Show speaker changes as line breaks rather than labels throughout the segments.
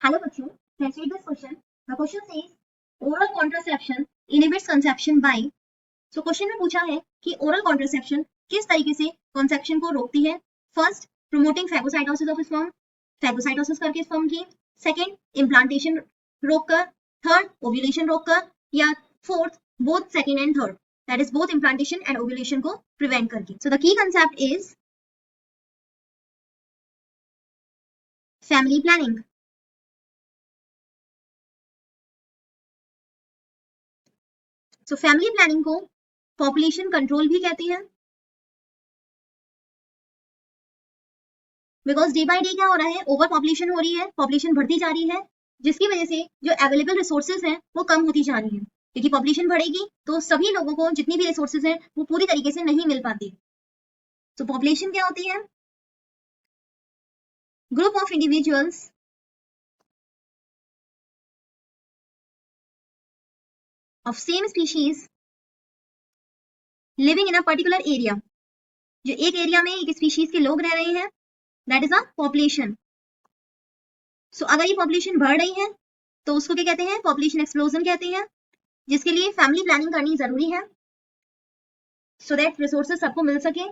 Hello बच्चों, let's read this question. The question says oral contraception inhibits conception by. So question में पूछा है कि oral contraception किस तरीके से conception को रोकती है. First, promoting phagocytosis of sperm, phagocytosis करके sperm की. Second, implantation रोककर. Third, ovulation रोककर. या fourth, both second and third. That is both implantation and ovulation को prevent करके. So the key concept is family planning. So family planning को population control भी कहते हैं, बिकॉज डे बाय डे क्या हो रहा है, ओवर पॉपुलेशन हो रही है, पॉपुलेशन बढ़ती जा रही है, जिसकी वजह से जो अवेलेबल रिसोर्सेज हैं वो कम होती जा रही है, क्योंकि पॉपुलेशन बढ़ेगी तो सभी लोगों को जितनी भी रिसोर्सेज हैं वो पूरी तरीके से नहीं मिल पाती. तो पॉपुलेशन क्या होती है, group of individuals of same species living in a particular area. जो एक एरिया में एक स्पीशीज के लोग रह रहे हैं, दैट इज अ पॉपुलेशन. सो अगर ये पॉपुलेशन बढ़ रही है तो उसको क्या कहते हैं, पॉपुलेशन एक्सप्लोजन कहते हैं, जिसके लिए फैमिली प्लानिंग करनी जरूरी है, सो दैट रिसोर्सेज सबको मिल सके.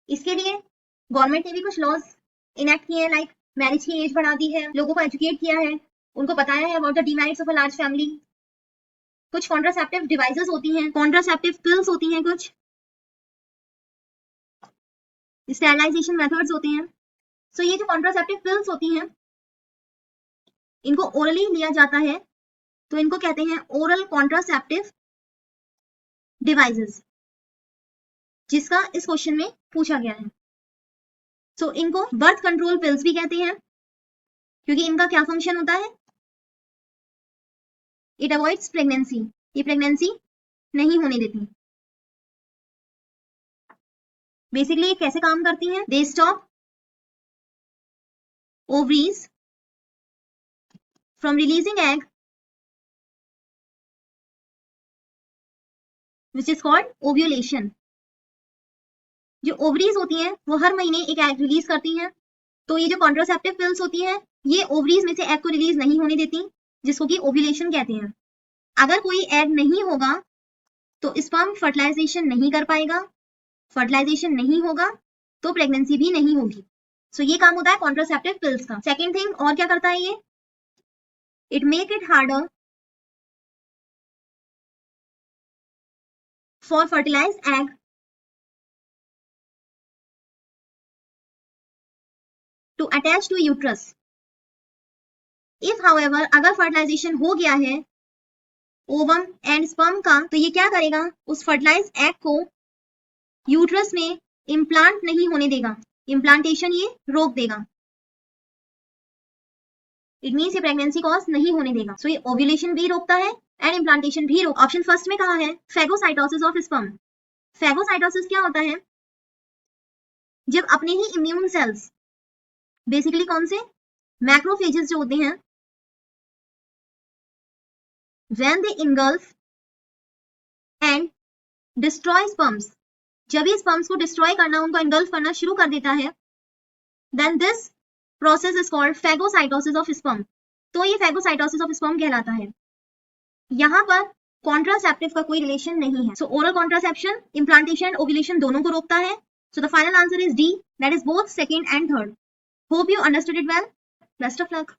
इसके लिए गवर्नमेंट ने भी कुछ लॉज इनेक्ट किए हैं, लाइक मैरिज की एज बढ़ा दी है, लोगों को एजुकेट किया है, उनको बताया है about the demerits of a large family. कुछ कॉन्ट्रासेप्टिव डिवाइसेस होती हैं, कॉन्ट्रासेप्टिव पिल्स होती हैं, कुछ स्टेरिलाइजेशन मेथड्स होते हैं. सो ये जो कॉन्ट्रासेप्टिव पिल्स होती हैं इनको ओरली लिया जाता है, तो इनको कहते हैं ओरल कॉन्ट्रासेप्टिव डिवाइसेस, जिसका इस क्वेश्चन में पूछा गया है. सो इनको बर्थ कंट्रोल पिल्स भी कहते हैं, क्योंकि इनका क्या फंक्शन होता है, इट अवॉइड्स प्रेगनेंसी, ये प्रेगनेंसी नहीं होने देती. बेसिकली ये कैसे काम करती हैं, they stop ovaries from releasing egg which is called ovulation. जो ओवरीज होती हैं वो हर महीने एक एग रिलीज करती हैं, तो ये जो कॉन्ट्रासेप्टिव पिल्स होती हैं ये ओवरीज में से एग को रिलीज नहीं होने देती, जिसको कि ओव्यूलेशन कहते हैं. अगर कोई एग नहीं होगा तो स्पर्म फर्टिलाइजेशन नहीं कर पाएगा, फर्टिलाइजेशन नहीं होगा तो प्रेगनेंसी भी नहीं होगी. सो ये काम होता है कॉन्ट्रासेप्टिव पिल्स का. सेकेंड थिंग और क्या करता है ये, it make it harder for fertilized egg to attach to uterus. If however अगर फर्टिलाइजेशन हो गया है ओवम एंड स्पर्म का, तो ये क्या करेगा, उस फर्टिलाइज्ड एग को यूट्रस में इम्प्लांट नहीं होने देगा, इम्प्लांटेशन ये रोक देगा. इट मीन्स ये प्रेगनेंसी कॉज नहीं होने देगा. सो ये ओव्यूलेशन भी रोकता है एंड इम्प्लांटेशन भी रोक. ऑप्शन फर्स्ट में कहा है फैगोसाइटोसिस ऑफ स्पर्म. फैगोसाइटोसिस क्या होता है, जब अपने ही इम्यून सेल्स, बेसिकली कौन से, मैक्रोफेजेस जो होते हैं, when they engulf and destroy sperms, जब ये स्पर्म्स को डिस्ट्रॉय करना, उनको engulf करना शुरू कर देता है, then this process is called phagocytosis of sperm. तो ये phagocytosis of sperm कहलाता है. यहाँ पर कॉन्ट्रासेप्टिव का कोई रिलेशन नहीं है. सो ओरल कॉन्ट्रासेप्शन इम्प्लांटेशन ओव्यूलेशन दोनों को रोकता है. So the final answer is D, that is both second and third. Hope you understood it well. Best of luck.